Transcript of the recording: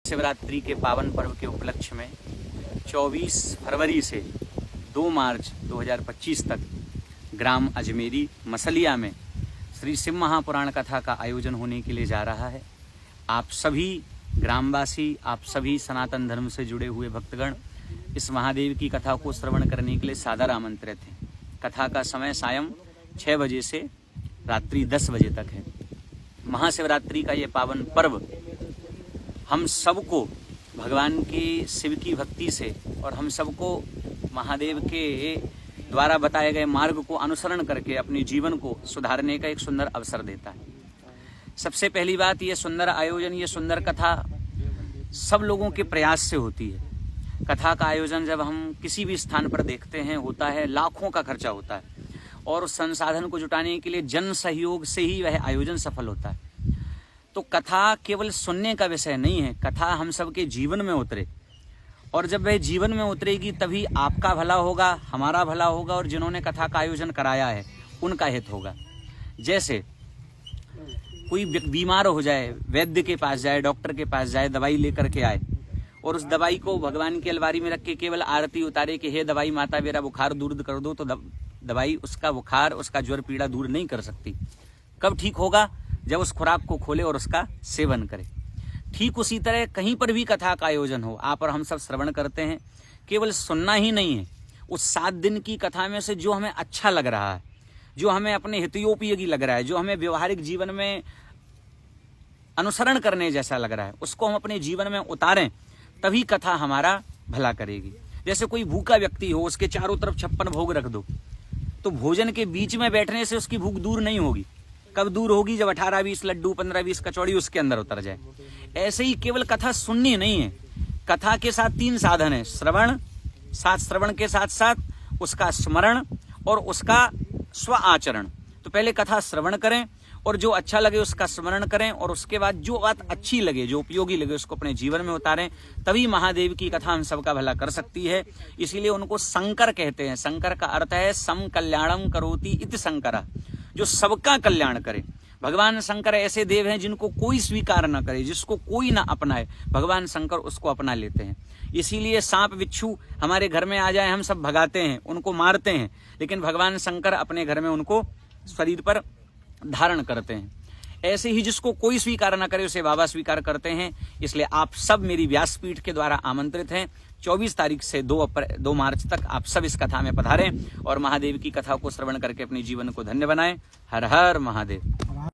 शिवरात्रि के पावन पर्व के उपलक्ष्य में 24 फरवरी से 2 मार्च 2025 तक ग्राम अजमेरी मसलिया में श्री शिव महापुराण कथा का आयोजन होने के लिए जा रहा है। आप सभी ग्रामवासी, आप सभी सनातन धर्म से जुड़े हुए भक्तगण इस महादेव की कथा को श्रवण करने के लिए सादर आमंत्रित हैं। कथा का समय सायं 6 बजे से रात्रि 10 बजे तक है। महाशिवरात्रि का ये पावन पर्व हम सबको भगवान के शिव की भक्ति से और हम सबको महादेव के द्वारा बताए गए मार्ग को अनुसरण करके अपने जीवन को सुधारने का एक सुंदर अवसर देता है। सबसे पहली बात, ये सुंदर आयोजन, ये सुंदर कथा सब लोगों के प्रयास से होती है। कथा का आयोजन जब हम किसी भी स्थान पर देखते हैं होता है, लाखों का खर्चा होता है और उस संसाधन को जुटाने के लिए जन सहयोग से ही वह आयोजन सफल होता है। तो कथा केवल सुनने का विषय नहीं है, कथा हम सबके जीवन में उतरे और जब वह जीवन में उतरेगी तभी आपका भला होगा, हमारा भला होगा और जिन्होंने कथा का आयोजन कराया है उनका हित होगा। जैसे कोई बीमार हो जाए, वैद्य के पास जाए, डॉक्टर के पास जाए, दवाई लेकर के आए और उस दवाई को भगवान की अलमारी में रख के केवल आरती उतारे कि हे दवाई माता मेरा बुखार दूर कर दो, तो दवाई उसका बुखार, उसका ज्वर पीड़ा दूर नहीं कर सकती। कब ठीक होगा? जब उस खुराक को खोले और उसका सेवन करे। ठीक उसी तरह कहीं पर भी कथा का आयोजन हो, आप और हम सब श्रवण करते हैं, केवल सुनना ही नहीं है, उस 7 दिन की कथा में से जो हमें अच्छा लग रहा है, जो हमें अपने हितोपयोगी लग रहा है, जो हमें व्यवहारिक जीवन में अनुसरण करने जैसा लग रहा है, उसको हम अपने जीवन में उतारें, तभी कथा हमारा भला करेगी। जैसे कोई भूखा व्यक्ति हो, उसके चारों तरफ 56 भोग रख दो, तो भोजन के बीच में बैठने से उसकी भूख दूर नहीं होगी। कब दूर होगी? जब 18-20 लड्डू, 15-20 कचौड़ी उसके अंदर उतर जाए। ऐसे ही केवल कथा सुननी नहीं है, कथा के साथ 3 साधन है, श्रवण, श्रवण के साथ साथ उसका स्मरण और उसका स्व आचरण। तो पहले कथा श्रवण करें और जो अच्छा लगे उसका स्मरण करें और उसके बाद जो बात अच्छी लगे, जो उपयोगी लगे, उसको अपने जीवन में उतारें, तभी महादेव की कथा हम सबका भला कर सकती है। इसीलिए उनको शंकर कहते हैं। शंकर का अर्थ है सम कल्याणम करोति इति शंकर, जो सबका कल्याण करे। भगवान शंकर ऐसे देव हैं जिनको कोई स्वीकार न करे, जिसको कोई ना अपनाए, भगवान शंकर उसको अपना लेते हैं। इसीलिए सांप बिच्छू हमारे घर में आ जाए हम सब भगाते हैं, उनको मारते हैं, लेकिन भगवान शंकर अपने घर में उनको शरीर पर धारण करते हैं। ऐसे ही जिसको कोई स्वीकार न करे उसे बाबा स्वीकार करते हैं। इसलिए आप सब मेरी व्यासपीठ के द्वारा आमंत्रित हैं। 24 तारीख से 2 मार्च तक आप सब इस कथा में पधारें और महादेव की कथा को श्रवण करके अपने जीवन को धन्य बनाएं। हर हर महादेव।